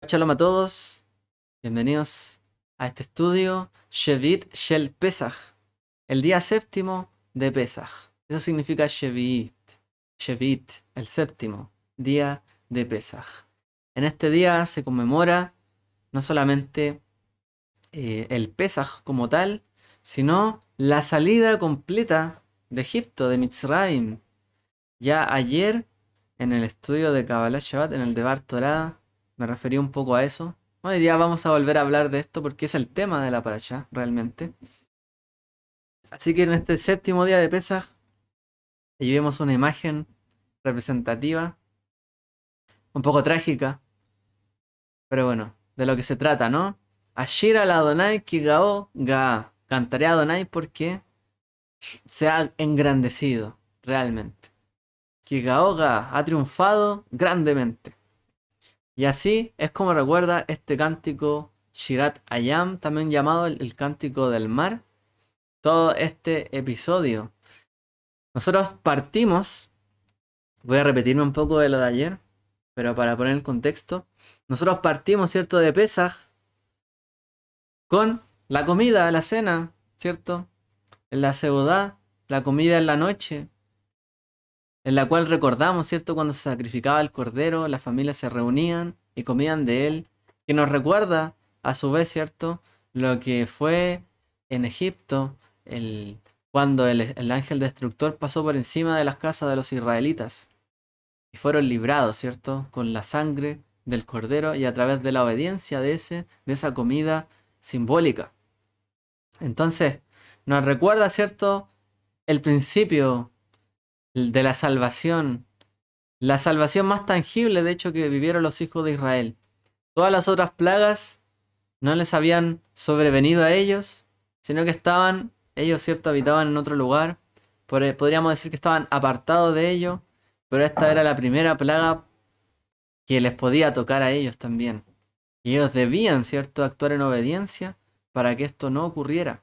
Shalom a todos, bienvenidos a este estudio Shevit Shel Pesach, el día séptimo de Pesach. Eso significa Shevit, Shevit, el séptimo día de Pesach. En este día se conmemora no solamente el Pesach como tal, sino la salida completa de Egipto, de Mitzrayim. Ya ayer, en el estudio de Kabbalah Shabbat, en el Devar Torah, me referí un poco a eso. Hoy día vamos a volver a hablar de esto porque es el tema de la parashá, realmente. Así que en este séptimo día de Pesaj, allí vemos una imagen representativa, un poco trágica, pero bueno, de lo que se trata, ¿no? Ashir al Adonai Kigao Ga. Cantaré a Adonai porque se ha engrandecido, realmente. Kigao Ga ha triunfado grandemente. Y así es como recuerda este cántico Shirat Hayam, también llamado el cántico del mar, todo este episodio. Nosotros partimos, voy a repetirme un poco de lo de ayer, pero para poner el contexto, nosotros partimos, ¿cierto?, de Pesaj con la comida, la cena, ¿cierto? En la seudá, la comida en la noche, en la cual recordamos, ¿cierto?, cuando se sacrificaba el cordero, las familias se reunían y comían de él, que nos recuerda a su vez, ¿cierto?, lo que fue en Egipto, cuando el ángel destructor pasó por encima de las casas de los israelitas y fueron librados, ¿cierto?, con la sangre del cordero y a través de la obediencia de esa comida simbólica. Entonces, nos recuerda, ¿cierto?, el principio de la salvación más tangible, de hecho, que vivieron los hijos de Israel. Todas las otras plagas no les habían sobrevenido a ellos, sino que ellos, cierto, habitaban en otro lugar. Podríamos decir que estaban apartados de ellos, pero esta era la primera plaga que les podía tocar a ellos también. Y ellos debían, cierto, actuar en obediencia para que esto no ocurriera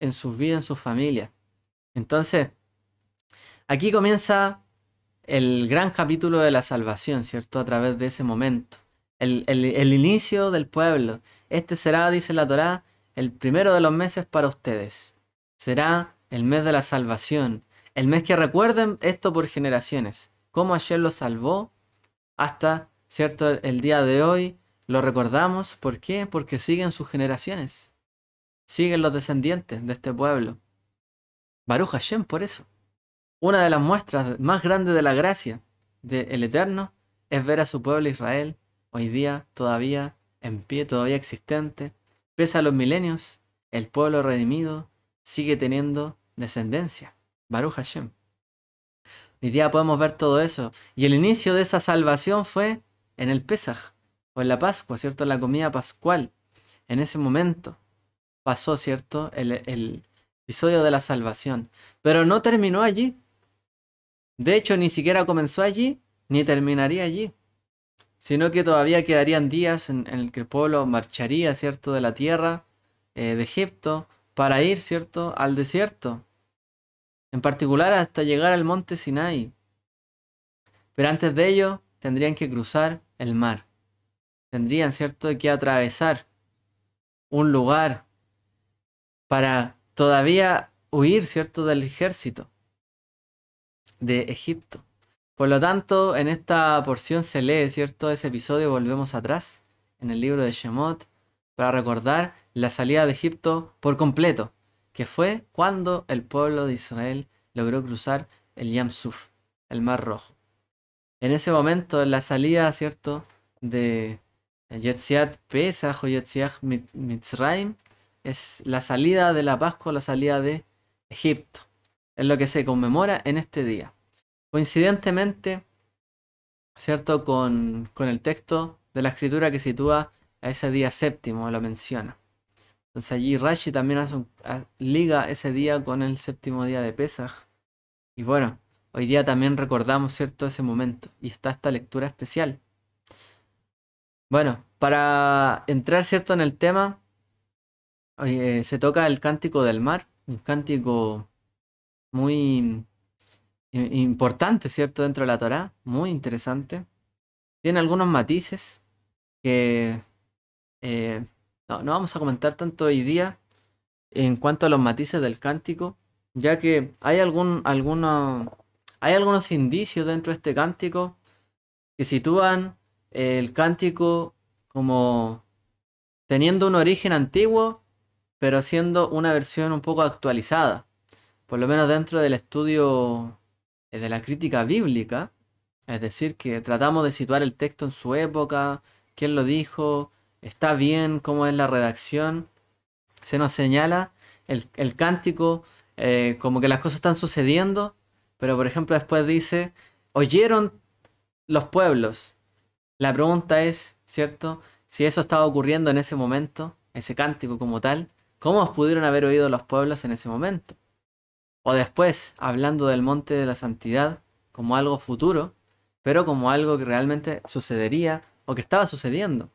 en sus vidas, en sus familias. Entonces, aquí comienza el gran capítulo de la salvación, ¿cierto? A través de ese momento. El inicio del pueblo. Este será, dice la Torá, el primero de los meses para ustedes. Será el mes de la salvación. El mes que recuerden esto por generaciones. Cómo ayer lo salvó hasta, ¿cierto?, el día de hoy. Lo recordamos. ¿Por qué? Porque siguen sus generaciones. Siguen los descendientes de este pueblo. Baruch Hashem por eso. Una de las muestras más grandes de la gracia del Eterno es ver a su pueblo Israel hoy día todavía en pie, todavía existente. Pese a los milenios, el pueblo redimido sigue teniendo descendencia. Baruch Hashem. Hoy día podemos ver todo eso. Y el inicio de esa salvación fue en el Pesaj, o en la Pascua, ¿cierto? En la comida pascual. En ese momento pasó, ¿cierto?, el episodio de la salvación. Pero no terminó allí. De hecho, ni siquiera comenzó allí, ni terminaría allí, sino que todavía quedarían días en el que el pueblo marcharía, ¿cierto?, de la tierra de Egipto para ir, ¿cierto?, al desierto, en particular hasta llegar al monte Sinai. Pero antes de ello, tendrían que cruzar el mar. Tendrían, ¿cierto?, que atravesar un lugar para todavía huir, ¿cierto?, del ejército de Egipto. Por lo tanto, en esta porción se lee, ¿cierto?, ese episodio, volvemos atrás, en el libro de Shemot, para recordar la salida de Egipto por completo, que fue cuando el pueblo de Israel logró cruzar el Yam Suf, el Mar Rojo. En ese momento, la salida, ¿cierto?, de Yetziat Pesach o Yetziat Mitzrayim, es la salida de la Pascua, la salida de Egipto. Es lo que se conmemora en este día. Coincidentemente, ¿cierto?, con el texto de la escritura que sitúa a ese día séptimo, lo menciona. Entonces allí Rashi también liga ese día con el séptimo día de Pesaj. Y bueno, hoy día también recordamos, ¿cierto?, ese momento. Y está esta lectura especial. Bueno, para entrar, ¿cierto?, en el tema, se toca el cántico del mar, un cántico muy importante, ¿cierto?, dentro de la Torá, muy interesante. Tiene algunos matices, que no vamos a comentar tanto hoy día en cuanto a los matices del cántico, ya que hay algunos indicios dentro de este cántico que sitúan el cántico como teniendo un origen antiguo, pero siendo una versión un poco actualizada. Por lo menos dentro del estudio de la crítica bíblica, es decir, que tratamos de situar el texto en su época, quién lo dijo, está bien, cómo es la redacción. Se nos señala el cántico como que las cosas están sucediendo, pero por ejemplo después dice, oyeron los pueblos. La pregunta es, ¿cierto? Si eso estaba ocurriendo en ese momento, ese cántico como tal, ¿cómo pudieron haber oído los pueblos en ese momento? O después, hablando del monte de la santidad como algo futuro, pero como algo que realmente sucedería o que estaba sucediendo.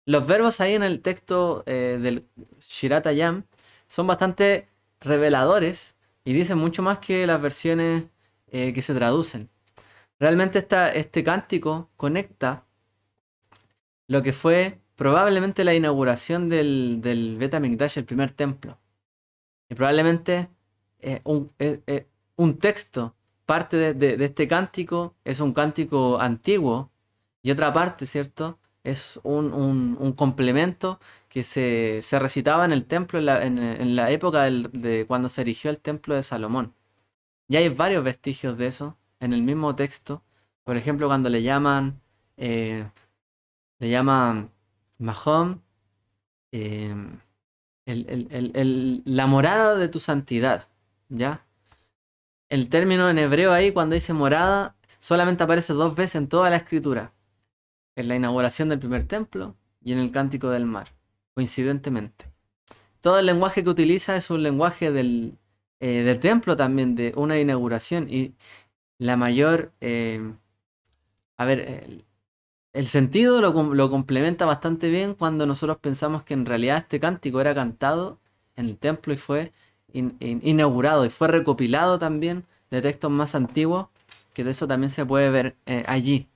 Los verbos ahí en el texto del Shirat Hayam son bastante reveladores y dicen mucho más que las versiones que se traducen. Realmente este cántico conecta lo que fue probablemente la inauguración del Bet HaMikdash, el primer templo. Y probablemente un texto, parte de este cántico es un cántico antiguo y otra parte, ¿cierto? Es un complemento que se recitaba en el templo en la época de cuando se erigió el templo de Salomón. Y hay varios vestigios de eso en el mismo texto. Por ejemplo, cuando le llaman Mahom, eh, la morada de tu santidad, ¿ya? El término en hebreo ahí, cuando dice morada, solamente aparece 2 veces en toda la escritura. En la inauguración del primer templo y en el Cántico del Mar, coincidentemente. Todo el lenguaje que utiliza es un lenguaje del templo también, de una inauguración. Y la mayor... a ver, el sentido lo complementa bastante bien cuando nosotros pensamos que en realidad este cántico era cantado en el templo y fue inaugurado y fue recopilado también de textos más antiguos, que de eso también se puede ver allí.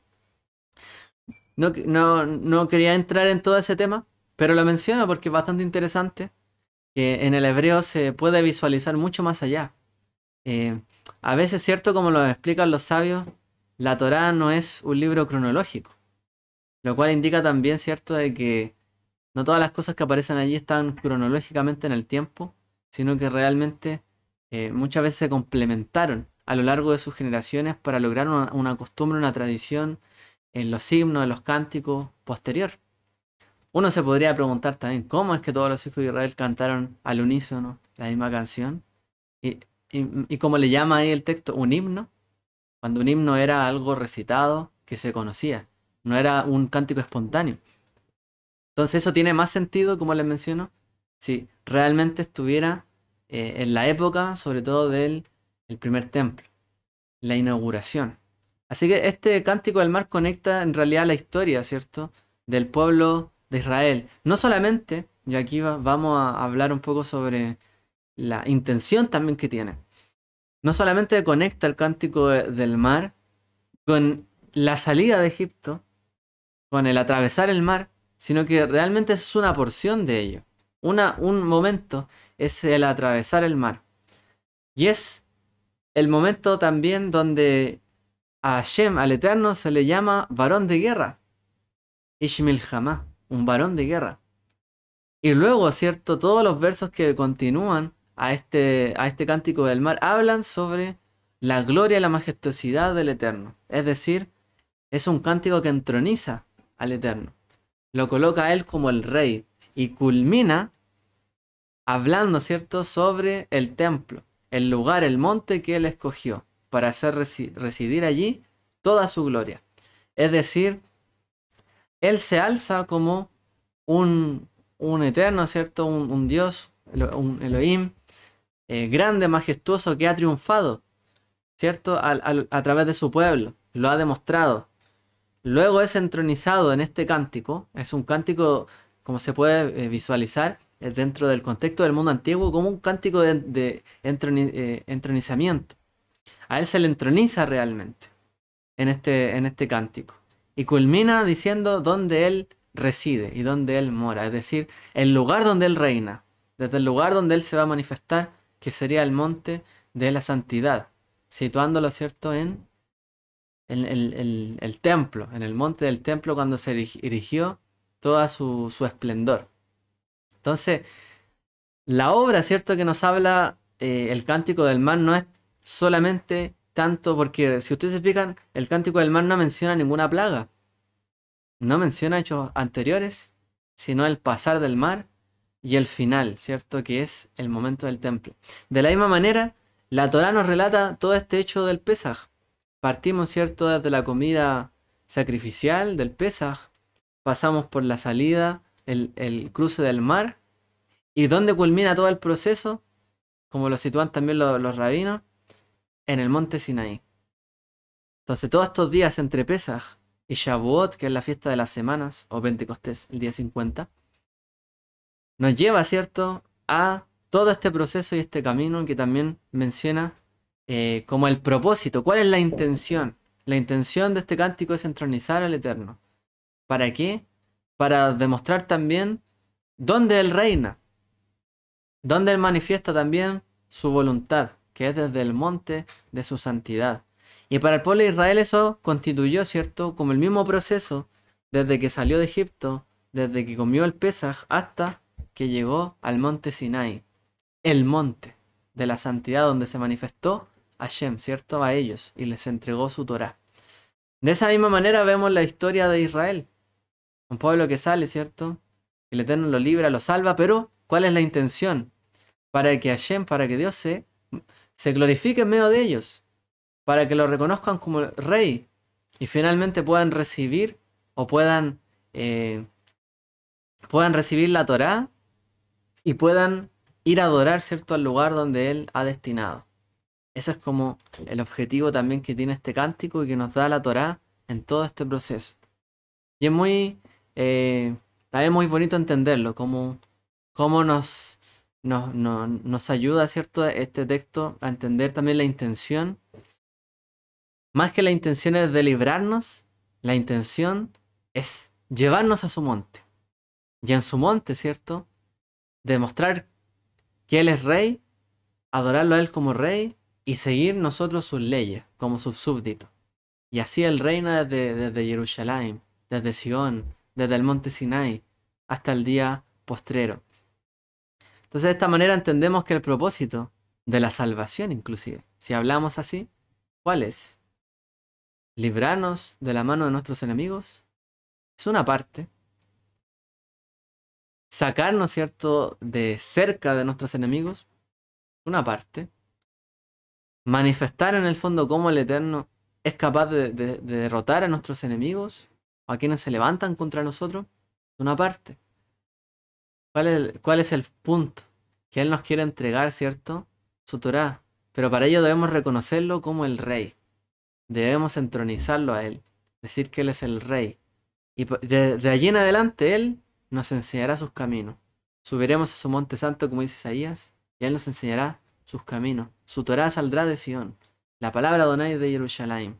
No quería entrar en todo ese tema, pero lo menciono porque es bastante interesante que en el hebreo se puede visualizar mucho más allá. A veces, cierto, como lo explican los sabios, la Torá no es un libro cronológico, lo cual indica también, cierto, de que no todas las cosas que aparecen allí están cronológicamente en el tiempo, sino que realmente muchas veces se complementaron a lo largo de sus generaciones para lograr una costumbre, una tradición en los himnos, en los cánticos posterior. Uno se podría preguntar también cómo es que todos los hijos de Israel cantaron al unísono la misma canción. Y, y como le llama ahí el texto, un himno, cuando un himno era algo recitado que se conocía, no era un cántico espontáneo. Entonces eso tiene más sentido, como les menciono, si realmente estuviera en la época, sobre todo del el primer templo, la inauguración. Así que este cántico del mar conecta en realidad la historia, ¿cierto? Del pueblo de Israel. No solamente, y aquí vamos a hablar un poco sobre la intención también que tiene. No solamente conecta el cántico del mar con la salida de Egipto, con el atravesar el mar, sino que realmente es una porción de ello. Un momento es el atravesar el mar. Y es el momento también donde a Hashem, al Eterno, se le llama varón de guerra. Ishmil Hamá, un varón de guerra. Y luego, ¿cierto? Todos los versos que continúan a este cántico del mar hablan sobre la gloria y la majestuosidad del Eterno. Es decir, es un cántico que entroniza al Eterno. Lo coloca a él como el rey. Y culmina hablando, ¿cierto? Sobre el templo, el lugar, el monte que él escogió para hacer residir allí toda su gloria. Es decir, él se alza como un eterno, ¿cierto? Un Dios, un Elohim, grande, majestuoso, que ha triunfado, ¿cierto? A través de su pueblo, lo ha demostrado. Luego es entronizado en este cántico, es un cántico, como se puede visualizar, dentro del contexto del mundo antiguo, como un cántico de entronizamiento. A él se le entroniza realmente en este cántico. Y culmina diciendo donde él reside y donde Él mora, es decir, el lugar donde Él reina, desde el lugar donde Él se va a manifestar, que sería el monte de la santidad, situándolo, ¿cierto?, en el templo, en el monte del templo cuando se erigió toda su esplendor. Entonces, la obra, ¿cierto?, que nos habla el Cántico del Mar no es solamente tanto porque, si ustedes se fijan, el Cántico del Mar no menciona ninguna plaga, no menciona hechos anteriores, sino el pasar del mar y el final, ¿cierto?, que es el momento del templo. De la misma manera, la Torá nos relata todo este hecho del Pesaj. Partimos, ¿cierto?, desde la comida sacrificial del Pesaj, pasamos por la salida, el cruce del mar, y ¿dónde culmina todo el proceso? Como lo sitúan también los rabinos, en el monte Sinaí. Entonces todos estos días entre Pesaj y Shavuot, que es la fiesta de las semanas, o Pentecostés, el día 50, nos lleva, ¿cierto?, a todo este proceso y este camino que también menciona como el propósito. ¿Cuál es la intención? La intención de este cántico es entronizar al Eterno. ¿Para qué? Para demostrar también dónde Él reina, dónde Él manifiesta también su voluntad, que es desde el monte de su santidad. Y para el pueblo de Israel eso constituyó, ¿cierto?, como el mismo proceso desde que salió de Egipto, desde que comió el Pesaj hasta que llegó al monte Sinai, el monte de la santidad donde se manifestó Hashem, ¿cierto?, a ellos y les entregó su Torá. De esa misma manera vemos la historia de Israel, un pueblo que sale, ¿cierto?, el Eterno lo libra, lo salva, pero ¿cuál es la intención? Para que Hashem, para que Dios se glorifique en medio de ellos, para que lo reconozcan como rey y finalmente puedan recibir o puedan recibir la Torá y puedan ir a adorar, ¿cierto?, al lugar donde Él ha destinado. Ese es como el objetivo también que tiene este cántico y que nos da la Torá en todo este proceso. Y es también muy bonito entenderlo, cómo nos ayuda, ¿cierto?, este texto a entender también la intención. Más que la intención es de librarnos, la intención es llevarnos a su monte. Y en su monte, ¿cierto?, demostrar que Él es rey, adorarlo a Él como rey y seguir nosotros sus leyes como sus súbditos. Y así Él reina desde Jerusalén, desde Sion, desde el monte Sinai, hasta el día postrero. Entonces de esta manera entendemos que el propósito de la salvación, inclusive, si hablamos así, ¿cuál es? Librarnos de la mano de nuestros enemigos, es una parte. Sacarnos, ¿cierto?, de cerca de nuestros enemigos, una parte. Manifestar en el fondo cómo el Eterno es capaz de derrotar a nuestros enemigos, o a quienes se levantan contra nosotros, una parte. ¿Cuál es el punto? Que Él nos quiere entregar, ¿cierto?, su Torá. Pero para ello debemos reconocerlo como el Rey. Debemos entronizarlo a Él. Decir que Él es el Rey. Y de allí en adelante Él nos enseñará sus caminos. Subiremos a su monte santo, como dice Isaías, y Él nos enseñará sus caminos. Su Torá saldrá de Sion, la palabra de Adonai de Jerusalén.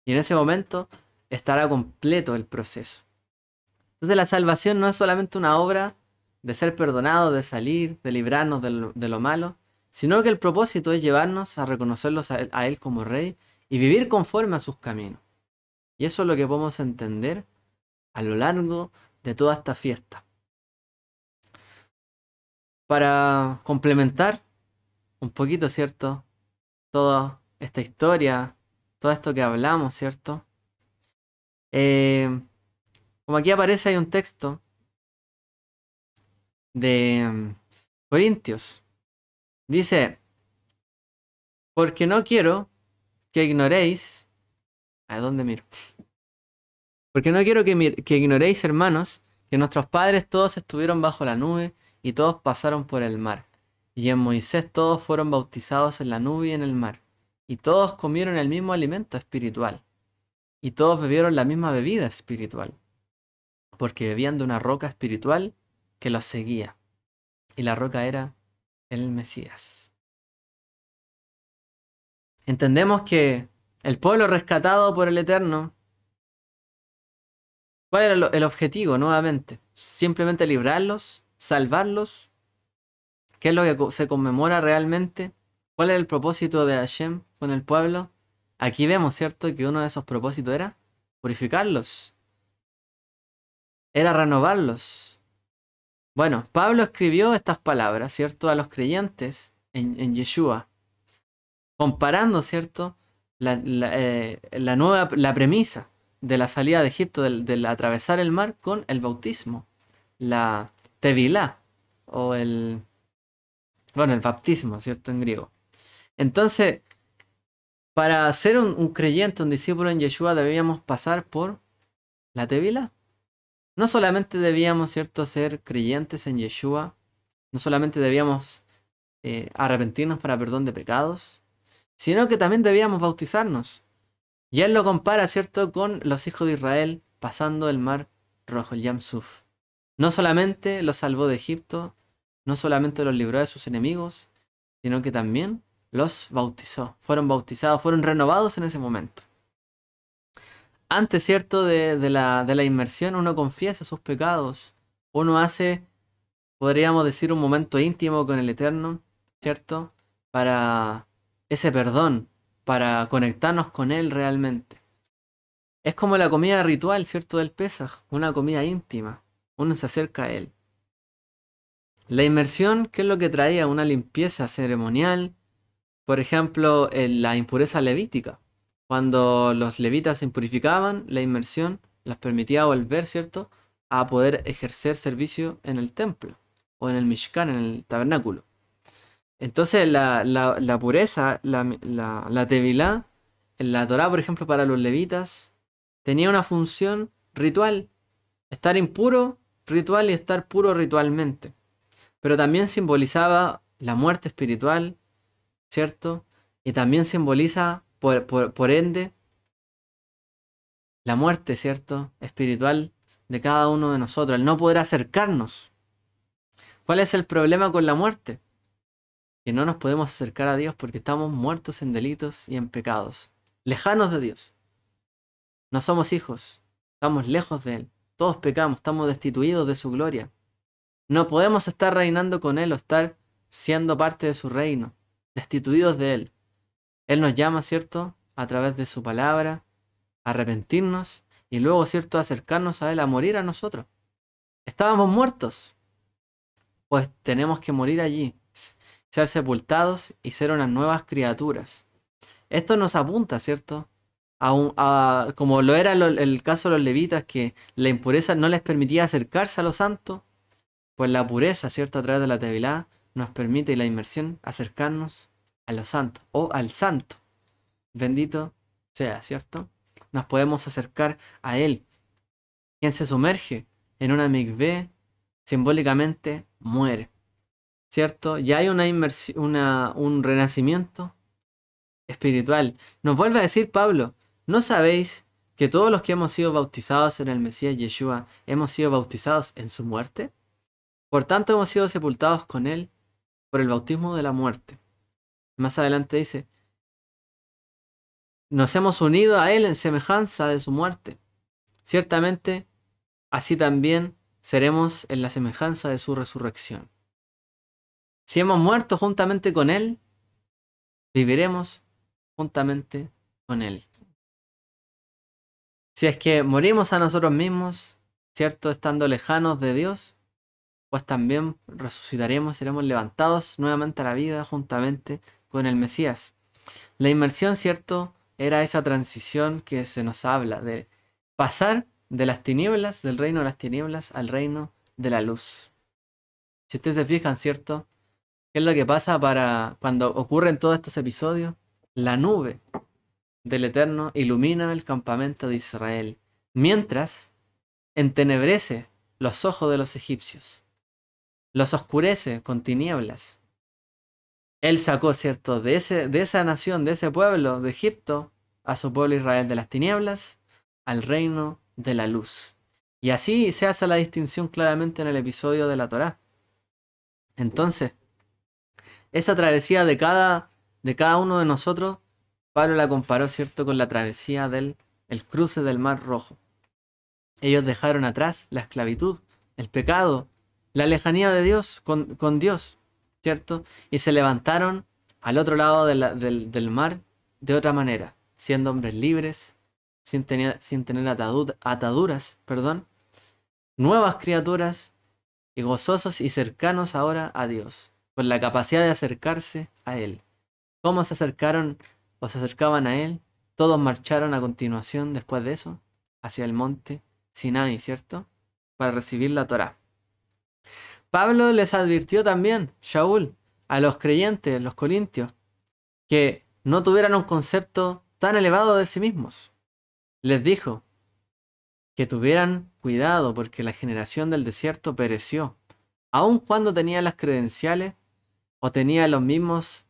Y en ese momento estará completo el proceso. Entonces la salvación no es solamente una obra de ser perdonado, de salir, de librarnos de lo malo, sino que el propósito es llevarnos a reconocerlos a Él como Rey y vivir conforme a sus caminos. Y eso es lo que podemos entender a lo largo de toda esta fiesta. Para complementar un poquito, ¿cierto?, toda esta historia, todo esto que hablamos, ¿cierto? Como aquí aparece, hay un texto de Corintios. Dice, porque no quiero que ignoréis... ¿A dónde miro? Porque no quiero que ignoréis, hermanos, que nuestros padres todos estuvieron bajo la nube y todos pasaron por el mar. Y en Moisés todos fueron bautizados en la nube y en el mar. Y todos comieron el mismo alimento espiritual. Y todos bebieron la misma bebida espiritual. Porque bebían de una roca espiritual que los seguía. Y la roca era el Mesías. Entendemos que el pueblo rescatado por el Eterno ¿Cuál era el objetivo nuevamente? Simplemente librarlos, salvarlos. ¿Qué es lo que se conmemora realmente? ¿Cuál era el propósito de Hashem con el pueblo? Aquí vemos, ¿cierto?, que uno de esos propósitos era purificarlos, era renovarlos. Bueno, Pablo escribió estas palabras, ¿cierto?, a los creyentes en Yeshua, comparando, ¿cierto?, la premisa de la salida de Egipto, del atravesar el mar, con el bautismo, la tevilá, o el baptismo, ¿cierto?, en griego. Entonces, para ser un creyente, un discípulo en Yeshua, debíamos pasar por la tevilá. No solamente debíamos, ¿cierto?, ser creyentes en Yeshua, no solamente debíamos arrepentirnos para perdón de pecados, sino que también debíamos bautizarnos. Y él lo compara, ¿cierto?, con los hijos de Israel pasando el mar rojo, el Yam Suf. No solamente los salvó de Egipto, no solamente los libró de sus enemigos, sino que también los bautizó. Fueron bautizados, fueron renovados en ese momento. Antes, ¿cierto?, de la inmersión, uno confiesa sus pecados. Uno hace, podríamos decir, un momento íntimo con el Eterno, ¿cierto?, para ese perdón, para conectarnos con Él realmente. Es como la comida ritual, ¿cierto?, del Pesaj, una comida íntima. Uno se acerca a Él. La inmersión, ¿qué es lo que traía? Una limpieza ceremonial. Por ejemplo, la impureza levítica. Cuando los levitas se impurificaban, la inmersión les permitía volver, ¿cierto?, a poder ejercer servicio en el templo o en el Mishkan, en el tabernáculo. Entonces la pureza, la tevilá, en la Torá, por ejemplo, para los levitas, tenía una función ritual. Estar impuro, ritual, y estar puro ritualmente. Pero también simbolizaba la muerte espiritual, ¿cierto? Y también simboliza, por ende, la muerte, ¿cierto?, espiritual de cada uno de nosotros, el no poder acercarnos. ¿Cuál es el problema con la muerte? Que no nos podemos acercar a Dios porque estamos muertos en delitos y en pecados, lejanos de Dios. No somos hijos, estamos lejos de Él. Todos pecamos, estamos destituidos de su gloria. No podemos estar reinando con Él o estar siendo parte de su reino, destituidos de Él. Él nos llama, ¿cierto?, a través de su palabra, a arrepentirnos y luego, ¿cierto?, a acercarnos a Él, a morir a nosotros. Estábamos muertos, pues tenemos que morir allí, ser sepultados y ser unas nuevas criaturas. Esto nos apunta, ¿cierto?, como lo era el caso de los levitas, que la impureza no les permitía acercarse a lo santo, pues la pureza, ¿cierto?, a través de la tevilá nos permite, y la inmersión, acercarnos a lo santo o al santo. Bendito sea, ¿cierto? Nos podemos acercar a Él. Quien se sumerge en una mikvé simbólicamente muere, ¿cierto? Ya hay una inmersión, un renacimiento espiritual. Nos vuelve a decir Pablo, ¿no sabéis que todos los que hemos sido bautizados en el Mesías Yeshua hemos sido bautizados en su muerte? Por tanto hemos sido sepultados con Él por el bautismo de la muerte. Más adelante dice, nos hemos unido a Él en semejanza de su muerte. Ciertamente, así también seremos en la semejanza de su resurrección. Si hemos muerto juntamente con Él, viviremos juntamente con Él. Si es que morimos a nosotros mismos, ¿cierto?, estando lejanos de Dios, pues también resucitaremos, seremos levantados nuevamente a la vida juntamente con el Mesías. La inmersión, ¿cierto?, era esa transición que se nos habla de pasar de las tinieblas, del reino de las tinieblas, al reino de la luz. Si ustedes se fijan, ¿cierto?, ¿qué es lo que pasa cuando ocurren todos estos episodios? La nube del Eterno ilumina el campamento de Israel, mientras entenebrece los ojos de los egipcios, los oscurece con tinieblas. Él sacó, ¿cierto?, de esa nación, de ese pueblo, de Egipto, a su pueblo Israel, de las tinieblas al reino de la luz. Y así se hace la distinción claramente en el episodio de la Torá. Entonces, esa travesía de cada uno de nosotros, Pablo la comparó, ¿cierto?, con la travesía el cruce del Mar Rojo. Ellos dejaron atrás la esclavitud, el pecado, la lejanía de Dios con Dios, ¿cierto? Y se levantaron al otro lado del mar de otra manera, siendo hombres libres, sin tener ataduras, perdón, nuevas criaturas y gozosos y cercanos ahora a Dios, con la capacidad de acercarse a Él. ¿Cómo se acercaron o se acercaban a Él? Todos marcharon a continuación, después de eso, hacia el monte Sinai, ¿cierto? Para recibir la Torá. Pablo les advirtió también, Shaul, a los creyentes, los corintios, que no tuvieran un concepto tan elevado de sí mismos. Les dijo que tuvieran cuidado porque la generación del desierto pereció, aun cuando tenía las credenciales o tenía los mismos,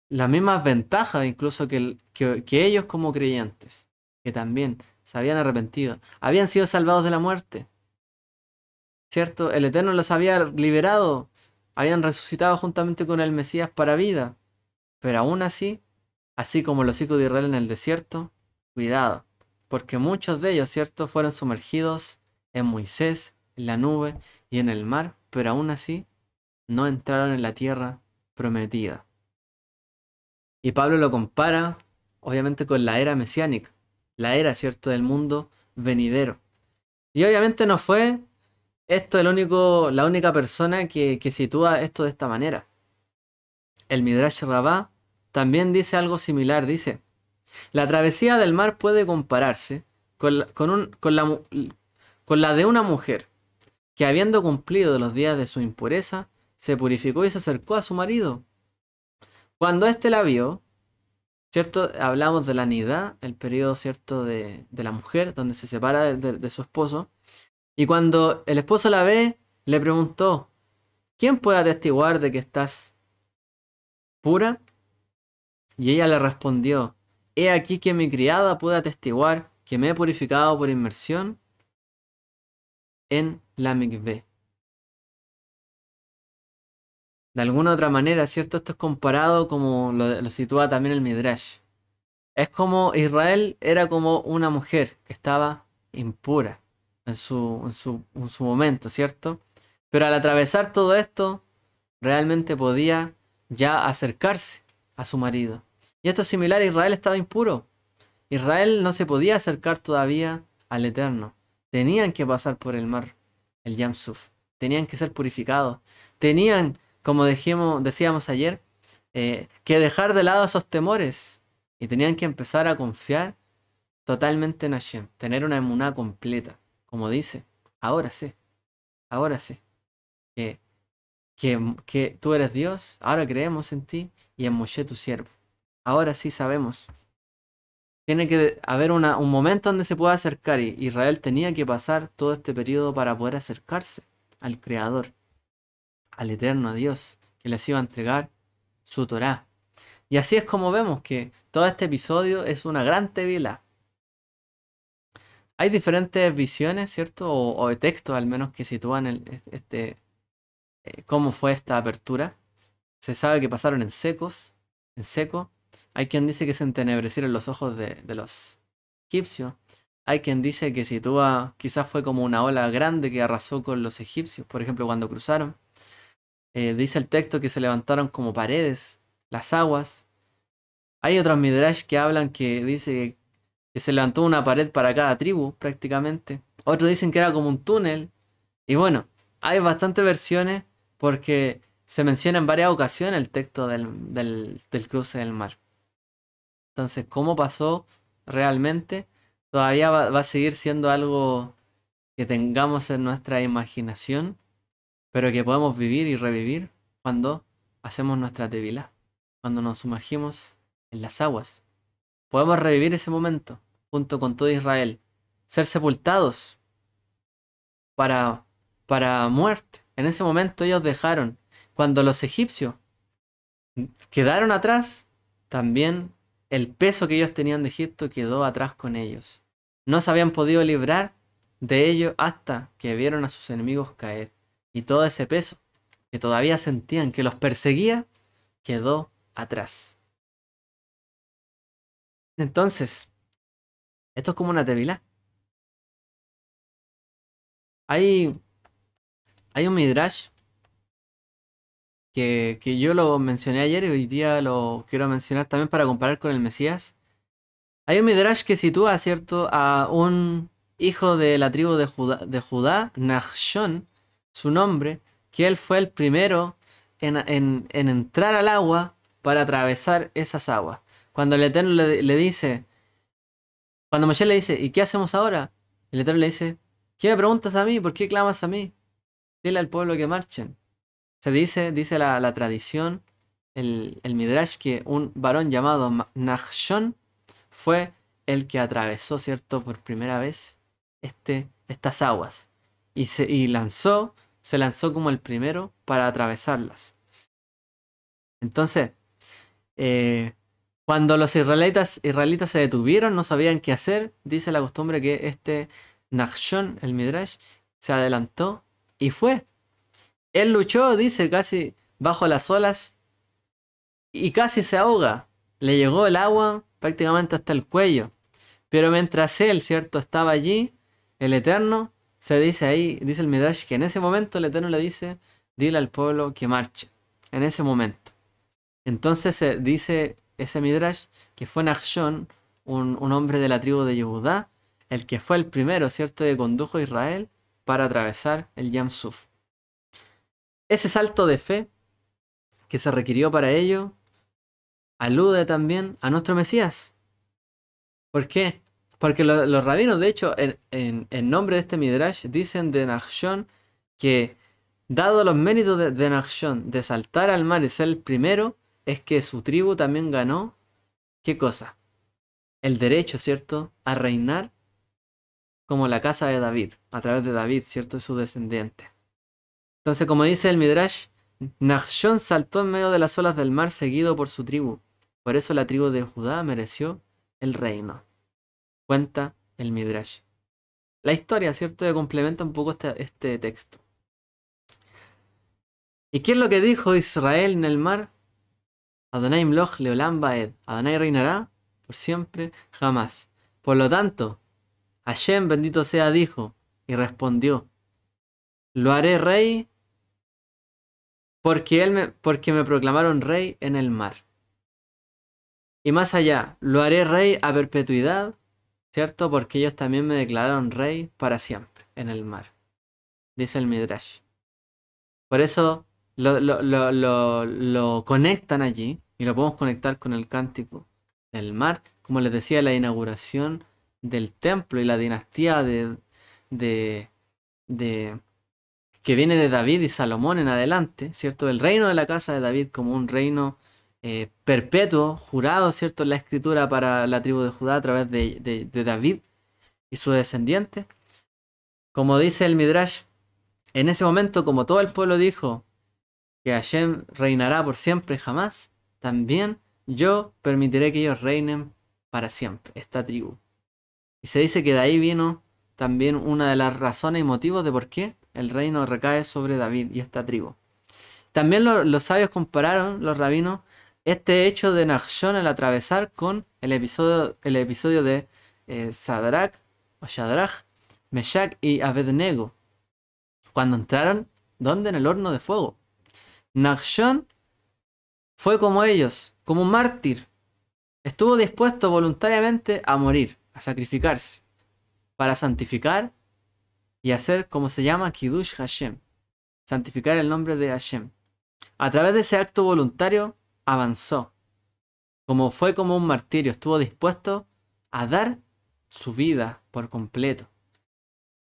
las mismas ventajas incluso que ellos como creyentes, que también se habían arrepentido, habían sido salvados de la muerte, ¿cierto? El Eterno los había liberado, habían resucitado juntamente con el Mesías para vida, pero aún así como los hijos de Israel en el desierto, cuidado, porque muchos de ellos, ¿cierto?, fueron sumergidos en Moisés, en la nube y en el mar, pero aún así no entraron en la tierra prometida. Y Pablo lo compara, obviamente, con la era mesiánica, la era, ¿cierto?, del mundo venidero. Y obviamente no fue esto la única persona que sitúa esto de esta manera. El Midrash Rabbah también dice algo similar, dice: la travesía del mar puede compararse con la de una mujer que, habiendo cumplido los días de su impureza, se purificó y se acercó a su marido. Cuando éste la vio, ¿cierto? Hablamos de la nidá, el periodo, ¿cierto?, de la mujer, donde se separa de su esposo. Y cuando el esposo la ve, le preguntó: ¿quién puede atestiguar de que estás pura? Y ella le respondió: he aquí que mi criada puede atestiguar que me he purificado por inmersión en la mikvé. De alguna otra manera, ¿cierto? Esto es comparado como lo sitúa también el Midrash. Es como Israel era como una mujer que estaba impura en su momento, ¿cierto? Pero al atravesar todo esto, realmente podía ya acercarse a su marido. Y esto es similar, Israel estaba impuro. Israel no se podía acercar todavía al Eterno. Tenían que pasar por el mar, el Yam Suf. Tenían que ser purificados. Tenían, como decíamos ayer, que dejar de lado esos temores. Y tenían que empezar a confiar totalmente en Hashem. Tener una emuná completa. Como dice, ahora sé que tú eres Dios, ahora creemos en ti y en Moshe tu siervo. Ahora sí sabemos. Tiene que haber un momento donde se pueda acercar, y Israel tenía que pasar todo este periodo para poder acercarse al Creador, al Eterno, a Dios, que les iba a entregar su Torá. Y así es como vemos que todo este episodio es una gran tevilá. Hay diferentes visiones, ¿cierto? O de textos al menos que sitúan cómo fue esta apertura. Se sabe que pasaron en seco. Hay quien dice que se entenebrecieron los ojos de los egipcios. Hay quien dice que quizás fue como una ola grande que arrasó con los egipcios, por ejemplo, cuando cruzaron. Dice el texto que se levantaron como paredes las aguas. Hay otros midrash que hablan que dice que se levantó una pared para cada tribu, prácticamente. Otros dicen que era como un túnel. Y bueno, hay bastantes versiones porque se menciona en varias ocasiones el texto del cruce del mar. Entonces, ¿cómo pasó realmente? Todavía va a seguir siendo algo que tengamos en nuestra imaginación, pero que podemos vivir y revivir cuando hacemos nuestra tevilá, cuando nos sumergimos en las aguas. Podemos revivir ese momento junto con todo Israel, ser sepultados para muerte. En ese momento ellos dejaron, cuando los egipcios quedaron atrás, también el peso que ellos tenían de Egipto quedó atrás con ellos. No se habían podido librar de ello hasta que vieron a sus enemigos caer. Y todo ese peso que todavía sentían que los perseguía, quedó atrás. Entonces, esto es como una tevilá. Hay, hay un Midrash que yo lo mencioné ayer y hoy día lo quiero mencionar también para comparar con el Mesías. Hay un Midrash que sitúa, ¿cierto?, a un hijo de la tribu de Judá, Nachshon, su nombre, que él fue el primero en entrar al agua para atravesar esas aguas. Cuando el Eterno le dice, cuando Moshe le dice, ¿y qué hacemos ahora? El Eterno le dice, ¿qué me preguntas a mí? ¿Por qué clamas a mí? Dile al pueblo que marchen. Se dice la tradición, el Midrash, que un varón llamado Nachshon fue el que atravesó, ¿cierto?, por primera vez estas aguas. Y se lanzó como el primero para atravesarlas. Entonces, eh, cuando los israelitas se detuvieron, no sabían qué hacer, dice la costumbre que este Nachshon, el Midrash, se adelantó y fue. Él luchó, dice, casi bajo las olas y casi se ahoga. Le llegó el agua prácticamente hasta el cuello. Pero mientras él, ¿cierto?, estaba allí, el Eterno, se dice ahí, dice el Midrash, que en ese momento el Eterno le dice, dile al pueblo que marche. En ese momento. Entonces se dice ese Midrash que fue Nachshon, un hombre de la tribu de Yehudá, el que fue el primero, ¿cierto?, que condujo a Israel para atravesar el Yam Suf. Ese salto de fe que se requirió para ello alude también a nuestro Mesías. ¿Por qué? Porque los rabinos, de hecho, en nombre de este Midrash, dicen de Nachshon que, dado los méritos de Nachshon de saltar al mar y ser el primero, es que su tribu también ganó, ¿qué cosa? El derecho, ¿cierto?, a reinar como la casa de David, a través de David, ¿cierto?, y su descendiente. Entonces, como dice el Midrash, Nachshon saltó en medio de las olas del mar seguido por su tribu. Por eso la tribu de Judá mereció el reino. Cuenta el Midrash. La historia, ¿cierto?, que complementa un poco este texto. ¿Y qué es lo que dijo Israel en el mar? Adonai Mloch Leolam Baed. Adonai reinará por siempre, jamás. Por lo tanto, Hashem, bendito sea, dijo y respondió, lo haré rey porque me proclamaron rey en el mar. Y más allá, lo haré rey a perpetuidad, ¿cierto? Porque ellos también me declararon rey para siempre en el mar. Dice el Midrash. Por eso lo conectan allí y lo podemos conectar con el cántico del mar. Como les decía, la inauguración del templo y la dinastía de que viene de David y Salomón en adelante, ¿cierto? El reino de la casa de David como un reino perpetuo, jurado, ¿cierto?, en la escritura para la tribu de Judá a través de David y sus descendientes. Como dice el Midrash, en ese momento, como todo el pueblo dijo que Hashem reinará por siempre y jamás, también yo permitiré que ellos reinen para siempre, esta tribu. Y se dice que de ahí vino también una de las razones y motivos de por qué el reino recae sobre David y esta tribu. También los sabios compararon, los rabinos, este hecho de Nachshon al atravesar con el episodio de Sadrach, o Shadrach, Meshach y Abednego, cuando entraron, ¿dónde? En el horno de fuego. Nachshon fue como ellos, como un mártir. Estuvo dispuesto voluntariamente a morir, a sacrificarse, para santificar y hacer, como se llama, Kiddush Hashem, santificar el nombre de Hashem. A través de ese acto voluntario avanzó, fue como un martirio, estuvo dispuesto a dar su vida por completo.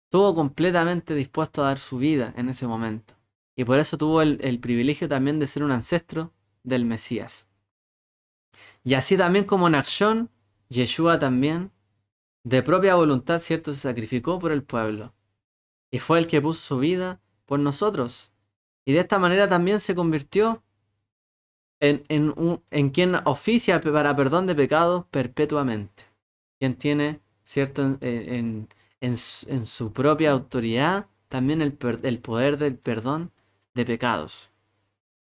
Estuvo completamente dispuesto a dar su vida en ese momento. Y por eso tuvo el privilegio también de ser un ancestro del Mesías. Y así también como Nachshon, Yeshua también, de propia voluntad, ¿cierto?, se sacrificó por el pueblo. Y fue el que puso su vida por nosotros. Y de esta manera también se convirtió en quien oficia para perdón de pecados perpetuamente. Quien tiene, ¿cierto?, en su propia autoridad también el poder del perdón de pecados.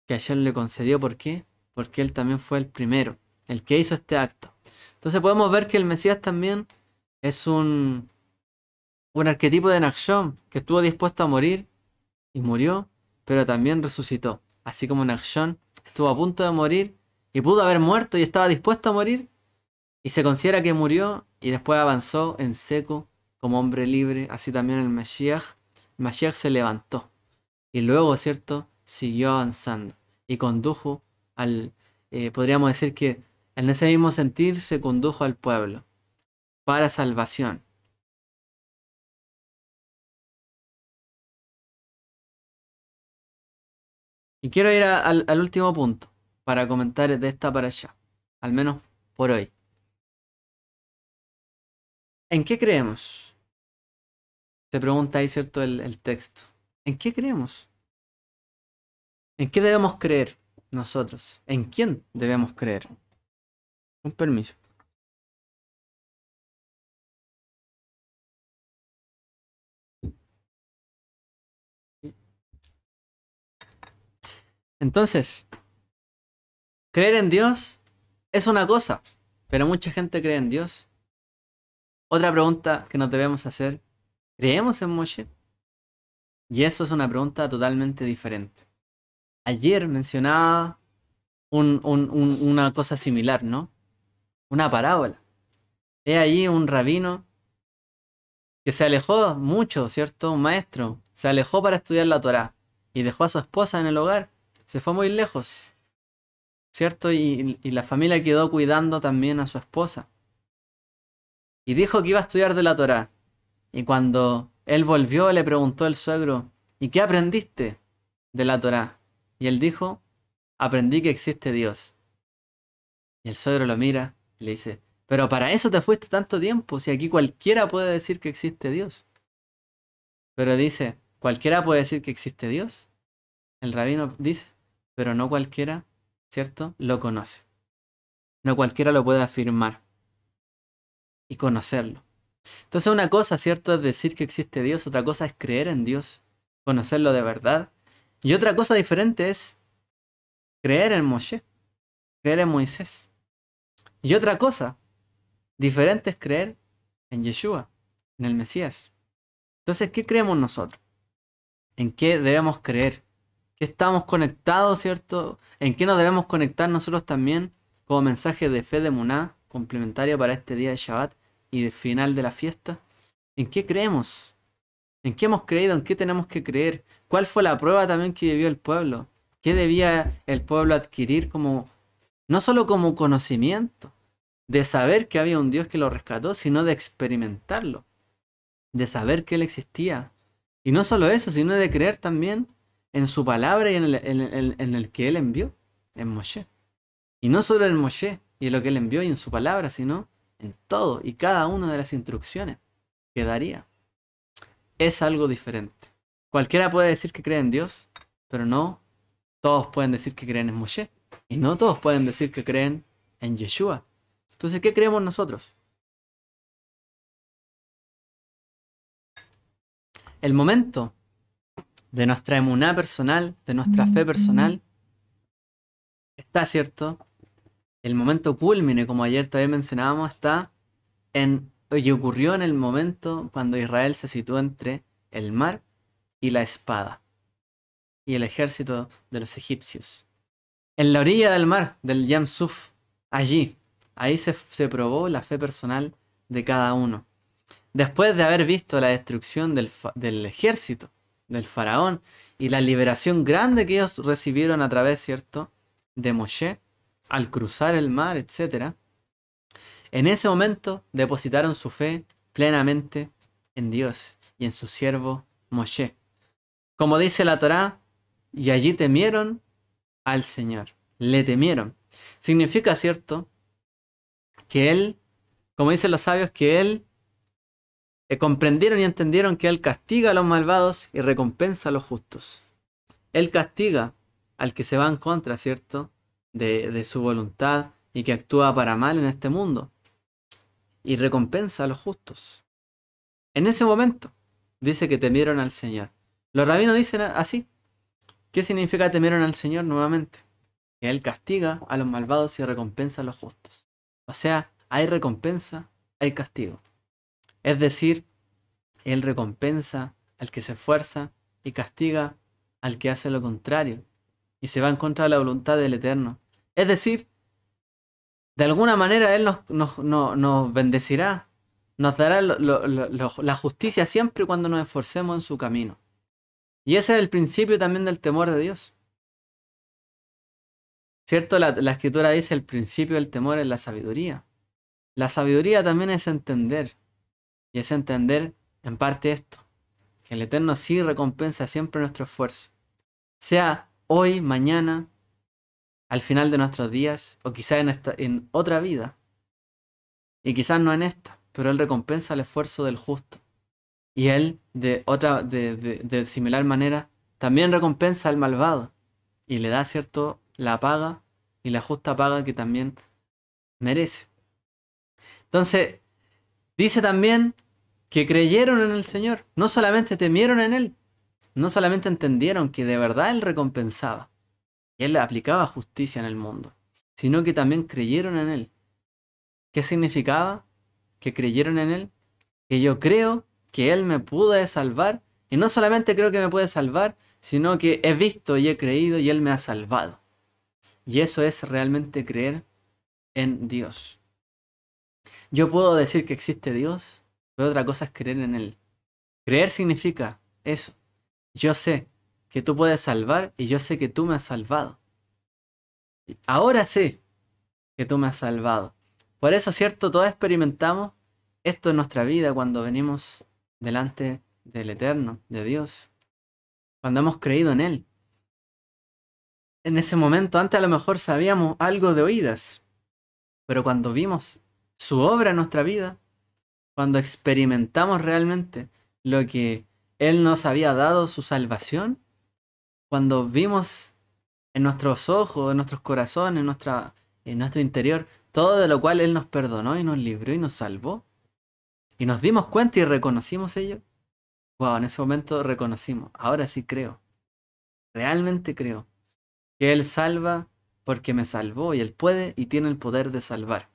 Que ayer le concedió, ¿por qué? Porque él también fue el primero, el que hizo este acto. Entonces podemos ver que el Mesías también es un Un arquetipo de Nachshon que estuvo dispuesto a morir y murió, pero también resucitó. Así como Nachshon estuvo a punto de morir y pudo haber muerto y estaba dispuesto a morir, y se considera que murió y después avanzó en seco como hombre libre. Así también el Mashiach. El Mashiach se levantó y luego, ¿cierto?, siguió avanzando y condujo al, podríamos decir que en ese mismo sentir se condujo al pueblo para salvación. Y quiero ir al último punto para comentar de esta para allá, al menos por hoy. ¿En qué creemos? Te pregunta ahí, ¿cierto?, el texto. ¿En qué creemos? ¿En qué debemos creer nosotros? ¿En quién debemos creer? Un permiso. Entonces, creer en Dios es una cosa, pero mucha gente cree en Dios. Otra pregunta que nos debemos hacer, ¿creemos en Moshe? Y eso es una pregunta totalmente diferente. Ayer mencionaba una cosa similar, ¿no? Una parábola. He allí un rabino que se alejó mucho, ¿cierto? Un maestro. Se alejó para estudiar la Torá y dejó a su esposa en el hogar. Se fue muy lejos, ¿cierto? Y la familia quedó cuidando también a su esposa. Y dijo que iba a estudiar de la Torá. Y cuando él volvió, le preguntó el suegro, ¿y qué aprendiste de la Torá? Y él dijo, aprendí que existe Dios. Y el suegro lo mira y le dice, pero para eso te fuiste tanto tiempo, si aquí cualquiera puede decir que existe Dios. Pero dice, ¿cualquiera puede decir que existe Dios? El rabino dice, pero no cualquiera, ¿cierto?, lo conoce. No cualquiera lo puede afirmar y conocerlo. Entonces una cosa, ¿cierto?, es decir que existe Dios, otra cosa es creer en Dios, conocerlo de verdad. Y otra cosa diferente es creer en Moshe, creer en Moisés. Y otra cosa diferente es creer en Yeshua, en el Mesías. Entonces, ¿qué creemos nosotros? ¿En qué debemos creer? ¿Qué estamos conectados, cierto? ¿En qué nos debemos conectar nosotros también como mensaje de fe de Muná, complementario para este día de Shabbat y de final de la fiesta? ¿En qué creemos? ¿En qué hemos creído? ¿En qué tenemos que creer? ¿Cuál fue la prueba también que vivió el pueblo? ¿Qué debía el pueblo adquirir como, no solo como conocimiento, de saber que había un Dios que lo rescató, sino de experimentarlo, de saber que Él existía? Y no solo eso, sino de creer también en su palabra y en el que Él envió, en Moshe. Y no solo en Moshe y en lo que Él envió y en su palabra, sino en todo y cada una de las instrucciones que daría. Es algo diferente. Cualquiera puede decir que cree en Dios, pero no todos pueden decir que creen en Moshe. Y no todos pueden decir que creen en Yeshua. Entonces, ¿qué creemos nosotros? El momento de nuestra emuná personal, de nuestra fe personal, está, ¿cierto? El momento culmine, como ayer también mencionábamos, está y ocurrió en el momento cuando Israel se situó entre el mar y la espada y el ejército de los egipcios. En la orilla del mar, del Yam Suf, ahí se probó la fe personal de cada uno. Después de haber visto la destrucción del ejército, del faraón, y la liberación grande que ellos recibieron a través, ¿cierto?, de Moshe, al cruzar el mar, etc., en ese momento depositaron su fe plenamente en Dios y en su siervo Moshe. Como dice la Torá, y allí temieron al Señor. Le temieron. Significa, ¿cierto?, que Él, como dicen los sabios, que Él comprendieron y entendieron que Él castiga a los malvados y recompensa a los justos. Él castiga al que se va en contra, ¿cierto?, de su voluntad y que actúa para mal en este mundo. Y recompensa a los justos. En ese momento, dice que temieron al Señor. Los rabinos dicen así. ¿Qué significa temieron al Señor nuevamente? Que Él castiga a los malvados y recompensa a los justos. O sea, hay recompensa, hay castigo. Es decir, Él recompensa al que se esfuerza y castiga al que hace lo contrario y se va en contra de la voluntad del Eterno. Es decir, de alguna manera Él nos bendecirá, nos dará la justicia siempre cuando nos esforcemos en su camino. Y ese es el principio también del temor de Dios. ¿Cierto? La Escritura dice el principio del temor es la sabiduría. La sabiduría también es entender. Y es entender en parte esto. Que el Eterno sí recompensa siempre nuestro esfuerzo. Sea hoy, mañana, al final de nuestros días, o quizás en otra vida. Y quizás no en esta, pero Él recompensa el esfuerzo del justo. Y Él, de similar manera, también recompensa al malvado. Y le da, cierto, la paga y la justa paga que también merece. Entonces, dice también que creyeron en el Señor. No solamente temieron en Él, no solamente entendieron que de verdad Él recompensaba y Él aplicaba justicia en el mundo, sino que también creyeron en Él. ¿Qué significaba? Que creyeron en Él, que yo creo que Él me puede salvar, y no solamente creo que me puede salvar, sino que he visto y he creído y Él me ha salvado. Y eso es realmente creer en Dios. Yo puedo decir que existe Dios, pero otra cosa es creer en Él. Creer significa eso. Yo sé que tú puedes salvar y yo sé que tú me has salvado. Ahora sé que tú me has salvado. Por eso, cierto, todos experimentamos esto en nuestra vida cuando venimos delante del Eterno, de Dios. Cuando hemos creído en Él. En ese momento, antes a lo mejor sabíamos algo de oídas. Pero cuando vimos su obra en nuestra vida, cuando experimentamos realmente lo que Él nos había dado, su salvación, cuando vimos en nuestros ojos, en nuestros corazones, en nuestro interior, todo de lo cual Él nos perdonó y nos libró y nos salvó, y nos dimos cuenta y reconocimos ello, wow, en ese momento reconocimos, ahora sí creo, realmente creo, que Él salva porque me salvó y Él puede y tiene el poder de salvar.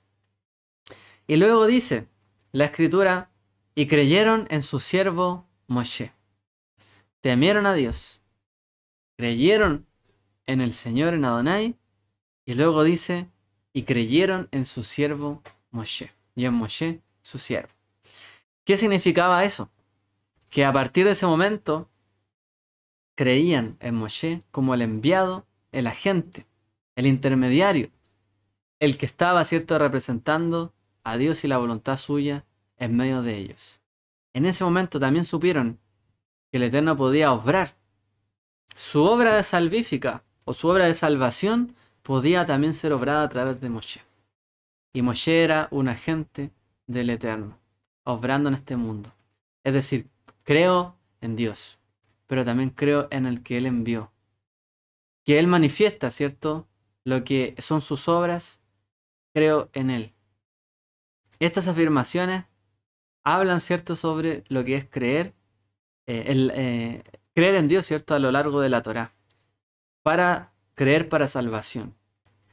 Y luego dice la Escritura, y creyeron en su siervo Moshe. Temieron a Dios, creyeron en el Señor, en Adonai, y luego dice, y creyeron en su siervo Moshe, y en Moshe su siervo. ¿Qué significaba eso? Que a partir de ese momento creían en Moshe como el enviado, el agente, el intermediario, el que estaba, cierto, representando a Dios y la voluntad suya en medio de ellos. En ese momento también supieron que el Eterno podía obrar. Su obra de salvífica o su obra de salvación podía también ser obrada a través de Moshe. Y Moshe era un agente del Eterno, obrando en este mundo. Es decir, creo en Dios, pero también creo en el que Él envió. Que Él manifiesta, ¿cierto? Lo que son sus obras, creo en Él. Estas afirmaciones hablan, ¿cierto?, sobre lo que es creer, creer en Dios, ¿cierto?, a lo largo de la Torá. Para creer para salvación.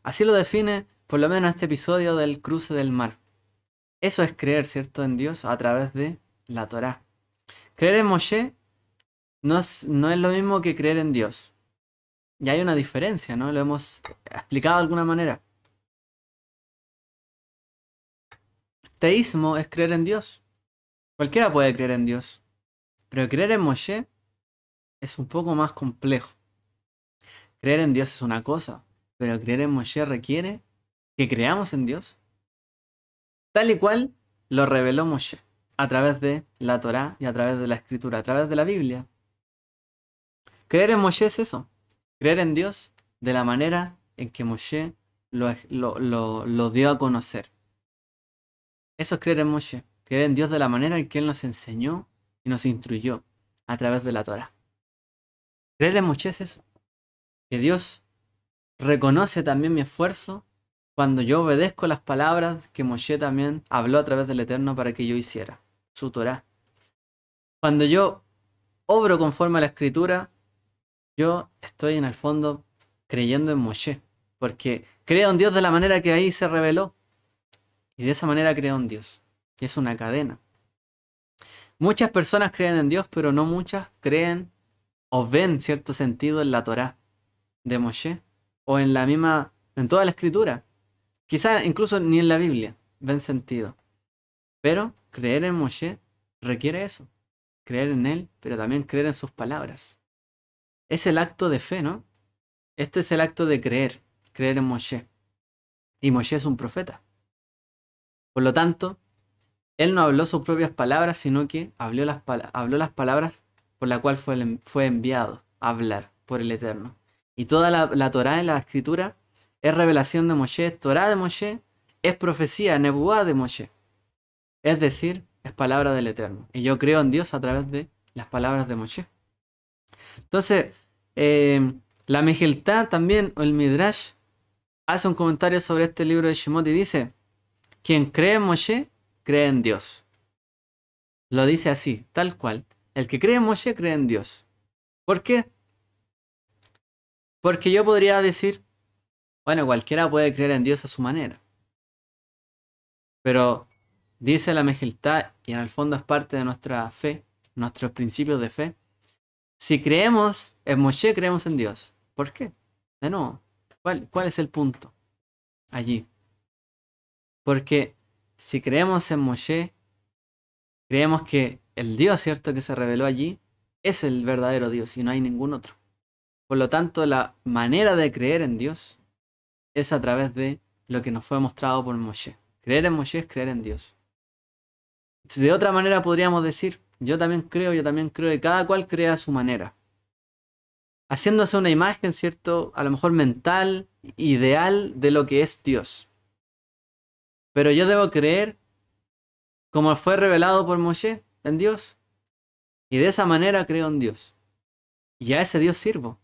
Así lo define, por lo menos, este episodio del cruce del mar. Eso es creer, ¿cierto?, en Dios a través de la Torá. Creer en Moshe no es lo mismo que creer en Dios. Y hay una diferencia, ¿no? Lo hemos explicado de alguna manera. Teísmo es creer en Dios. Cualquiera puede creer en Dios. Pero creer en Moshe es un poco más complejo. Creer en Dios es una cosa, pero creer en Moshe requiere que creamos en Dios. Tal y cual lo reveló Moshe a través de la Torá y a través de la Escritura, a través de la Biblia. Creer en Moshe es eso. Creer en Dios de la manera en que Moshe lo dio a conocer. Eso es creer en Moshe. Creer en Dios de la manera en que Él nos enseñó y nos instruyó a través de la Torá. Creer en Moshe es eso. Que Dios reconoce también mi esfuerzo cuando yo obedezco las palabras que Moshe también habló a través del Eterno para que yo hiciera, su Torá. Cuando yo obro conforme a la Escritura, yo estoy en el fondo creyendo en Moshe, porque creo en Dios de la manera que ahí se reveló, y de esa manera creo en Dios, que es una cadena. Muchas personas creen en Dios, pero no muchas creen o ven cierto sentido en la Torá de Moshe o en la misma, en toda la escritura. Quizás incluso ni en la Biblia ven sentido. Pero creer en Moshe requiere eso. Creer en él, pero también creer en sus palabras. Es el acto de fe, ¿no? Este es el acto de creer, creer en Moshe. Y Moshe es un profeta. Por lo tanto, él no habló sus propias palabras, sino que habló las palabras por la cual fue enviado a hablar por el Eterno. Y toda la Torá en la escritura es revelación de Moshe, es Torá de Moshe, es profecía, nebuá de Moshe. Es decir, es palabra del Eterno. Y yo creo en Dios a través de las palabras de Moshe. Entonces, la Mejiltá también, o el Midrash, hace un comentario sobre este libro de Shemot y dice: quien cree en Moshe, cree en Dios. Lo dice así, tal cual. El que cree en Moshe, cree en Dios. ¿Por qué? Porque yo podría decir, bueno, cualquiera puede creer en Dios a su manera. Pero dice la Mejiltá, y en el fondo es parte de nuestra fe, nuestros principios de fe. Si creemos en Moshe, creemos en Dios. ¿Por qué? De nuevo, ¿cuál es el punto allí? Porque si creemos en Moshe, creemos que el Dios, ¿cierto?, que se reveló allí, es el verdadero Dios y no hay ningún otro. Por lo tanto, la manera de creer en Dios es a través de lo que nos fue mostrado por Moshe. Creer en Moshe es creer en Dios. De otra manera podríamos decir, yo también creo, y cada cual cree a su manera. Haciéndose una imagen, ¿cierto?, a lo mejor mental, ideal de lo que es Dios. Pero yo debo creer como fue revelado por Moshe en Dios. Y de esa manera creo en Dios. Y a ese Dios sirvo.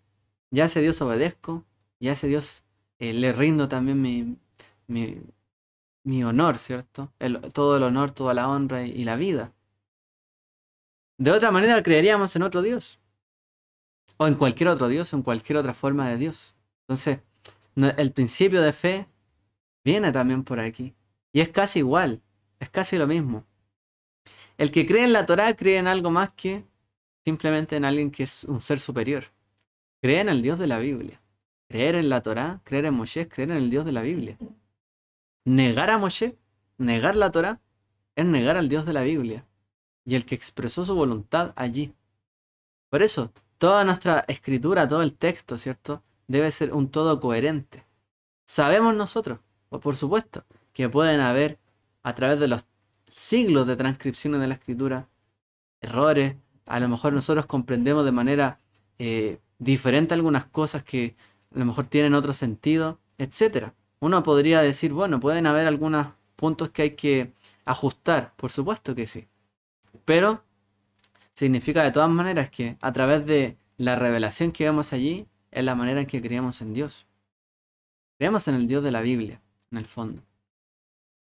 Y a ese Dios obedezco. Y a ese Dios le rindo también mi honor, ¿cierto? Todo el honor, toda la honra y la vida. De otra manera creeríamos en otro Dios. O en cualquier otro Dios, o en cualquier otra forma de Dios. Entonces, el principio de fe viene también por aquí. Y es casi igual. Es casi lo mismo. El que cree en la Torá cree en algo más que simplemente en alguien que es un ser superior. Cree en el Dios de la Biblia. Creer en la Torá, creer en Moshe, es creer en el Dios de la Biblia. Negar a Moshe, negar la Torá, es negar al Dios de la Biblia. Y el que expresó su voluntad allí. Por eso, toda nuestra escritura, todo el texto, ¿cierto?, debe ser un todo coherente. Sabemos nosotros, por supuesto, que pueden haber, a través de los siglos de transcripciones de la escritura, errores. A lo mejor nosotros comprendemos de manera diferente algunas cosas que a lo mejor tienen otro sentido, etc. Uno podría decir, bueno, pueden haber algunos puntos que hay que ajustar, por supuesto que sí. Pero significa de todas maneras que a través de la revelación que vemos allí, es la manera en que creemos en Dios. Creemos en el Dios de la Biblia, en el fondo.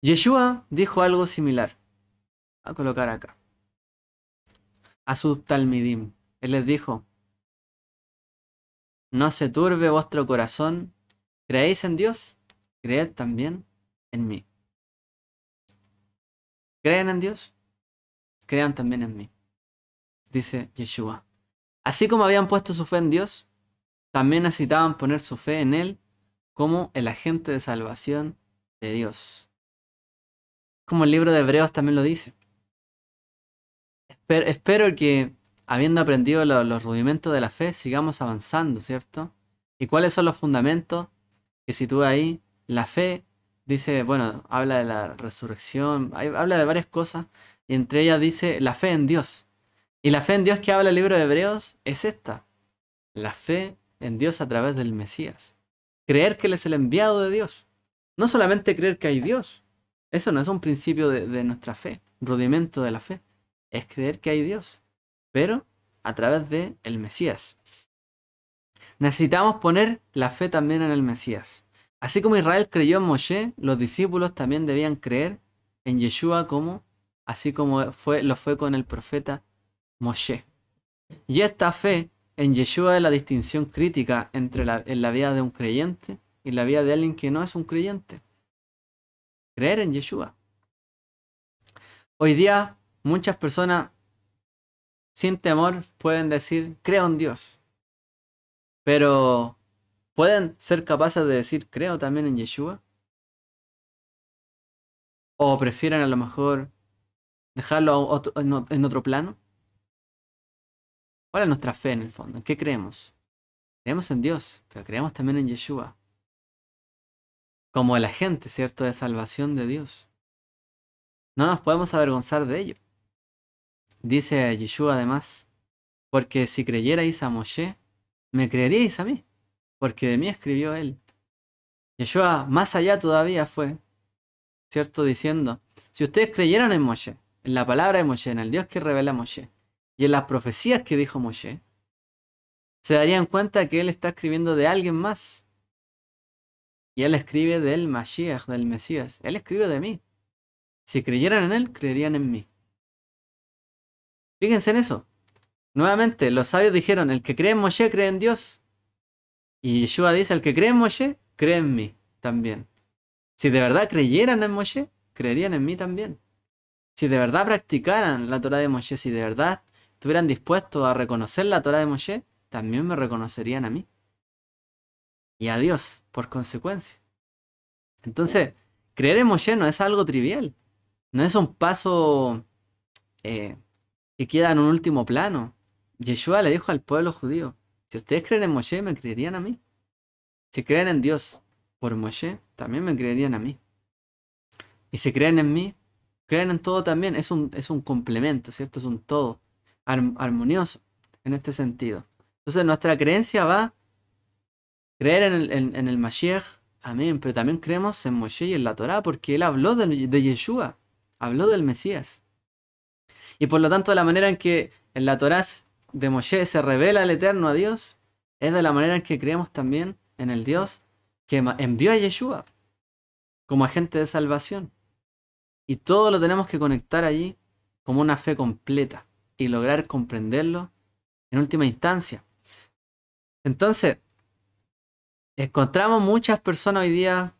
Yeshua dijo algo similar. A colocar acá. A sus talmidim. Él les dijo: no se turbe vuestro corazón. ¿Creéis en Dios? Creed también en mí. ¿Creen en Dios? Crean también en mí. Dice Yeshua. Así como habían puesto su fe en Dios, también necesitaban poner su fe en Él como el agente de salvación de Dios. Como el libro de Hebreos también lo dice. Espero que, habiendo aprendido los rudimentos de la fe, sigamos avanzando, ¿cierto? ¿Y cuáles son los fundamentos que sitúa ahí? La fe, dice, bueno, habla de la resurrección, habla de varias cosas, y entre ellas dice la fe en Dios. Y la fe en Dios que habla el libro de Hebreos es esta: la fe en Dios a través del Mesías. Creer que Él es el enviado de Dios. No solamente creer que hay Dios. Eso no es un principio de nuestra fe, rudimento de la fe. Es creer que hay Dios, pero a través de el Mesías. Necesitamos poner la fe también en el Mesías. Así como Israel creyó en Moshe, los discípulos también debían creer en Yeshua así como lo fue con el profeta Moshe. Y esta fe en Yeshua es la distinción crítica entre en la vida de un creyente y la vida de alguien que no es un creyente. Creer en Yeshua. Hoy día muchas personas sin temor pueden decir, creo en Dios. Pero, ¿pueden ser capaces de decir, creo también en Yeshua? ¿O prefieren a lo mejor dejarlo en otro plano? ¿Cuál es nuestra fe en el fondo? ¿En qué creemos? Creemos en Dios, pero creemos también en Yeshua. Como el agente, ¿cierto?, de salvación de Dios. No nos podemos avergonzar de ello. Dice Yeshua además, porque si creyerais a Moshe, me creeríais a mí, porque de mí escribió él. Yeshua más allá todavía fue, ¿cierto?, diciendo, si ustedes creyeran en Moshe, en la palabra de Moshe, en el Dios que revela Moshe, y en las profecías que dijo Moshe, se darían cuenta que él está escribiendo de alguien más. Y él escribe del Mashiach, del Mesías. Él escribe de mí. Si creyeran en él, creerían en mí. Fíjense en eso. Nuevamente, los sabios dijeron, el que cree en Moshe cree en Dios. Y Yeshua dice, el que cree en Moshe, cree en mí también. Si de verdad creyeran en Moshe, creerían en mí también. Si de verdad practicaran la Torah de Moshe, si de verdad estuvieran dispuestos a reconocer la Torah de Moshe, también me reconocerían a mí. Y a Dios, por consecuencia. Entonces, creer en Moshe no es algo trivial. No es un paso que queda en un último plano. Yeshua le dijo al pueblo judío, si ustedes creen en Moshe, me creerían a mí. Si creen en Dios por Moshe, también me creerían a mí. Y si creen en mí, creen en todo también. Es un complemento, ¿cierto? Es un todo armonioso en este sentido. Entonces nuestra creencia va a creer en el Mashiach, amén, pero también creemos en Moshe y en la Torá porque él habló de Yeshua, habló del Mesías. Y por lo tanto, la manera en que en la Torá de Moshe se revela el Eterno a Dios, es de la manera en que creemos también en el Dios que envió a Yeshua como agente de salvación. Y todo lo tenemos que conectar allí como una fe completa y lograr comprenderlo en última instancia. Entonces, encontramos muchas personas hoy día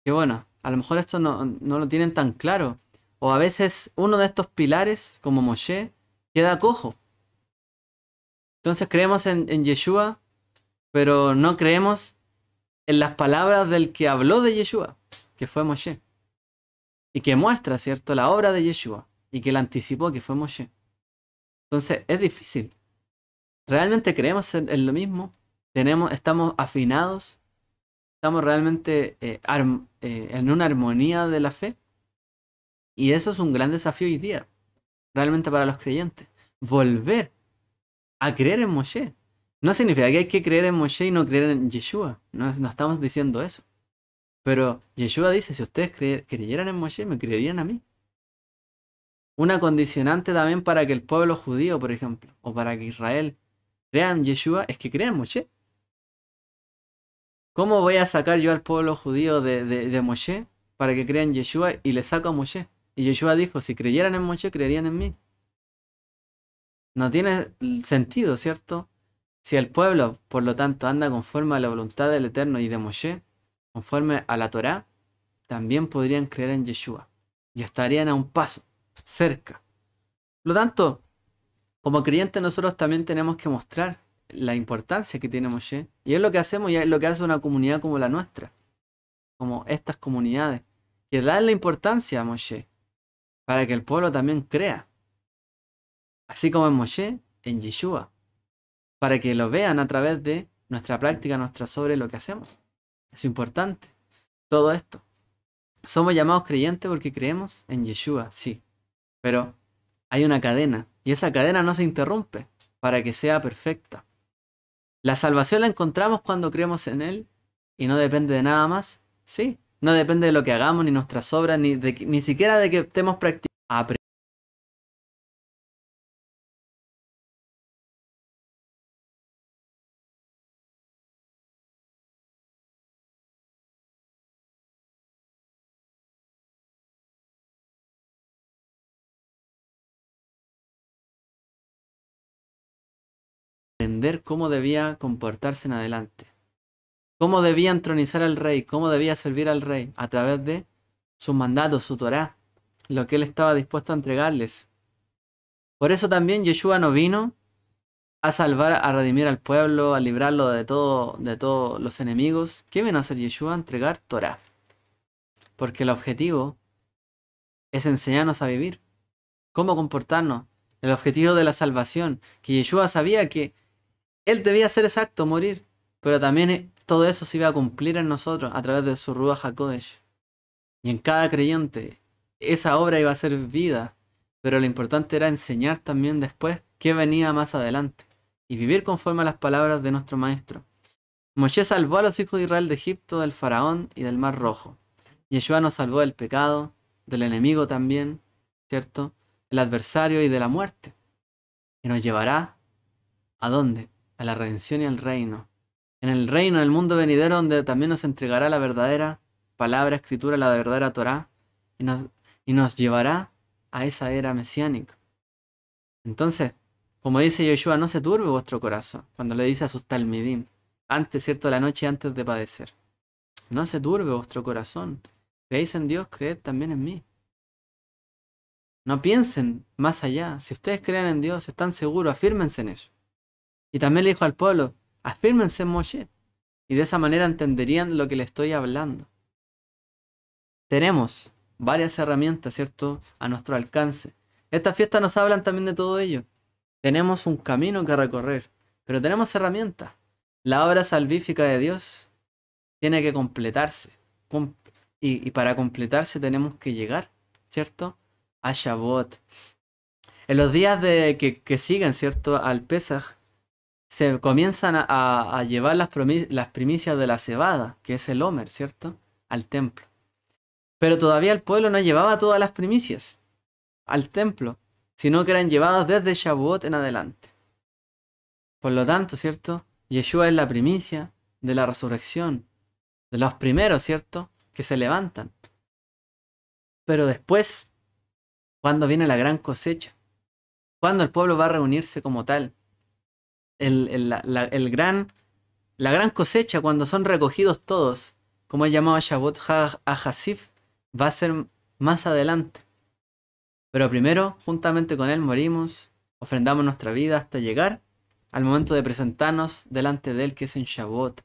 que, bueno, a lo mejor esto no lo tienen tan claro. O a veces uno de estos pilares, como Moshe, queda cojo. Entonces creemos en Yeshua, pero no creemos en las palabras del que habló de Yeshua, que fue Moshe. Y que muestra, ¿cierto?, la obra de Yeshua. Y que la anticipó, que fue Moshe. Entonces es difícil. ¿Realmente creemos en lo mismo? ¿Estamos afinados? ¿Estamos realmente en una armonía de la fe? Y eso es un gran desafío hoy día, realmente para los creyentes. Volver a creer en Moshe. No significa que hay que creer en Moshe y no creer en Yeshua. No estamos diciendo eso. Pero Yeshua dice, si ustedes creyeran en Moshe, me creerían a mí. Una condicionante también para que el pueblo judío, por ejemplo, o para que Israel crea en Yeshua, es que crea en Moshe. ¿Cómo voy a sacar yo al pueblo judío de Moshe para que crea en Yeshua y le saco a Moshe? Y Yeshua dijo, si creyeran en Moshe, creerían en mí. No tiene sentido, ¿cierto? Si el pueblo, por lo tanto, anda conforme a la voluntad del Eterno y de Moshe, conforme a la Torá, también podrían creer en Yeshua. Y estarían a un paso, cerca. Por lo tanto, como creyentes nosotros también tenemos que mostrar la importancia que tiene Moshe. Y es lo que hacemos y es lo que hace una comunidad como la nuestra. Como estas comunidades. Que dan la importancia a Moshe. Para que el pueblo también crea. Así como en Moshe, en Yeshua. Para que lo vean a través de nuestra práctica, nuestra sobre lo que hacemos. Es importante. Todo esto. Somos llamados creyentes porque creemos en Yeshua, sí. Pero hay una cadena. Y esa cadena no se interrumpe para que sea perfecta. La salvación la encontramos cuando creemos en Él y no depende de nada más. Sí. No depende de lo que hagamos, ni nuestras obras, ni siquiera de que estemos practicando. Aprender cómo debía comportarse en adelante. Cómo debía entronizar al rey, cómo debía servir al rey a través de sus mandatos, su Torá, lo que él estaba dispuesto a entregarles. Por eso también Yeshua no vino a salvar, a redimir al pueblo, a librarlo de todos los enemigos. ¿Qué vino a hacer Yeshua? A entregar Torah. Porque el objetivo es enseñarnos a vivir, cómo comportarnos. El objetivo de la salvación, que Yeshua sabía que él debía ser exacto, morir, pero también todo eso se iba a cumplir en nosotros a través de su Ruach HaKodesh. Y en cada creyente, esa obra iba a ser vida, pero lo importante era enseñar también después qué venía más adelante y vivir conforme a las palabras de nuestro Maestro. Moshe salvó a los hijos de Israel de Egipto, del faraón y del Mar Rojo. Yeshua nos salvó del pecado, del enemigo también, ¿cierto? El adversario y de la muerte. Y nos llevará ¿a dónde? A la redención y al reino. En el reino, en el mundo venidero, donde también nos entregará la verdadera palabra, escritura, la verdadera Torá, y nos llevará a esa era mesiánica. Entonces, como dice Yeshua, no se turbe vuestro corazón, cuando le dice a sus talmidim, antes, ¿cierto?, la noche antes de padecer. No se turbe vuestro corazón. Creéis en Dios, creed también en mí. No piensen más allá. Si ustedes creen en Dios, están seguros, afírmense en eso. Y también le dijo al pueblo, afírmense en Moshe. Y de esa manera entenderían lo que le estoy hablando. Tenemos varias herramientas, ¿cierto?, a nuestro alcance. Estas fiestas nos hablan también de todo ello. Tenemos un camino que recorrer, pero tenemos herramientas. La obra salvífica de Dios tiene que completarse. Y para completarse tenemos que llegar, ¿cierto?, a Shavuot. En los días que siguen, ¿cierto?, al Pesaj, se comienzan a llevar las primicias de la cebada, que es el Homer, ¿cierto?, al templo. Pero todavía el pueblo no llevaba todas las primicias al templo, sino que eran llevadas desde Shavuot en adelante. Por lo tanto, ¿cierto?, Yeshua es la primicia de la resurrección, de los primeros, ¿cierto?, que se levantan. Pero después, ¿cuándo viene la gran cosecha? ¿Cuándo el pueblo va a reunirse como tal? La gran cosecha, cuando son recogidos todos, como es llamado Shavuot HaHasif, va a ser más adelante. Pero primero, juntamente con él, morimos, ofrendamos nuestra vida hasta llegar al momento de presentarnos delante de él, que es en Shavuot.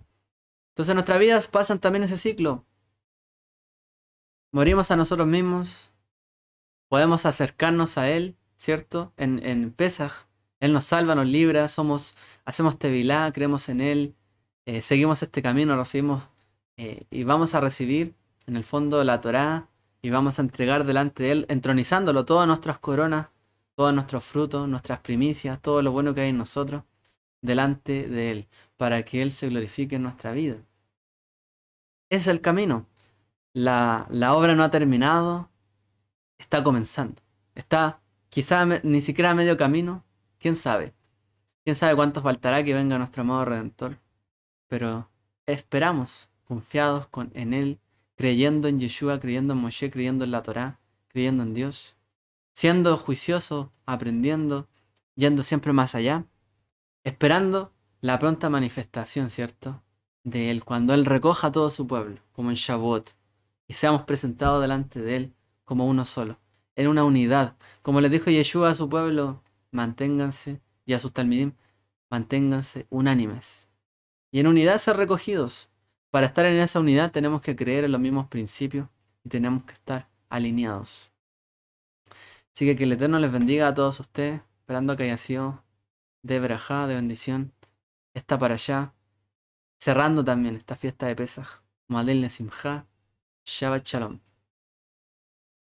Entonces nuestras vidas pasan también ese ciclo. Morimos a nosotros mismos, podemos acercarnos a él, ¿cierto? En Pesaj, él nos salva, nos libra, hacemos Tevilá, creemos en él, seguimos este camino, recibimos y vamos a recibir en el fondo la Torá y vamos a entregar delante de él, entronizándolo, todas nuestras coronas, todos nuestros frutos, nuestras primicias, todo lo bueno que hay en nosotros, delante de él, para que él se glorifique en nuestra vida. Ese es el camino. La obra no ha terminado, está comenzando. Está quizá ni siquiera a medio camino, quién sabe. Quién sabe cuánto faltará que venga nuestro amado Redentor. Pero esperamos, confiados en él, creyendo en Yeshua, creyendo en Moshe, creyendo en la Torá, creyendo en Dios, siendo juiciosos, aprendiendo, yendo siempre más allá, esperando la pronta manifestación, ¿cierto?, de él, cuando él recoja a todo su pueblo, como en Shavuot, y seamos presentados delante de él como uno solo, en una unidad. Como les dijo Yeshua a su pueblo, manténganse, y a sus talmidim, manténganse unánimes. Y en unidad ser recogidos. Para estar en esa unidad tenemos que creer en los mismos principios y tenemos que estar alineados. Así que el Eterno les bendiga a todos ustedes, esperando que haya sido de verajá, de bendición. Esta para allá, cerrando también esta fiesta de Pesaj. Moadel Nesimcha, Shabbat Shalom.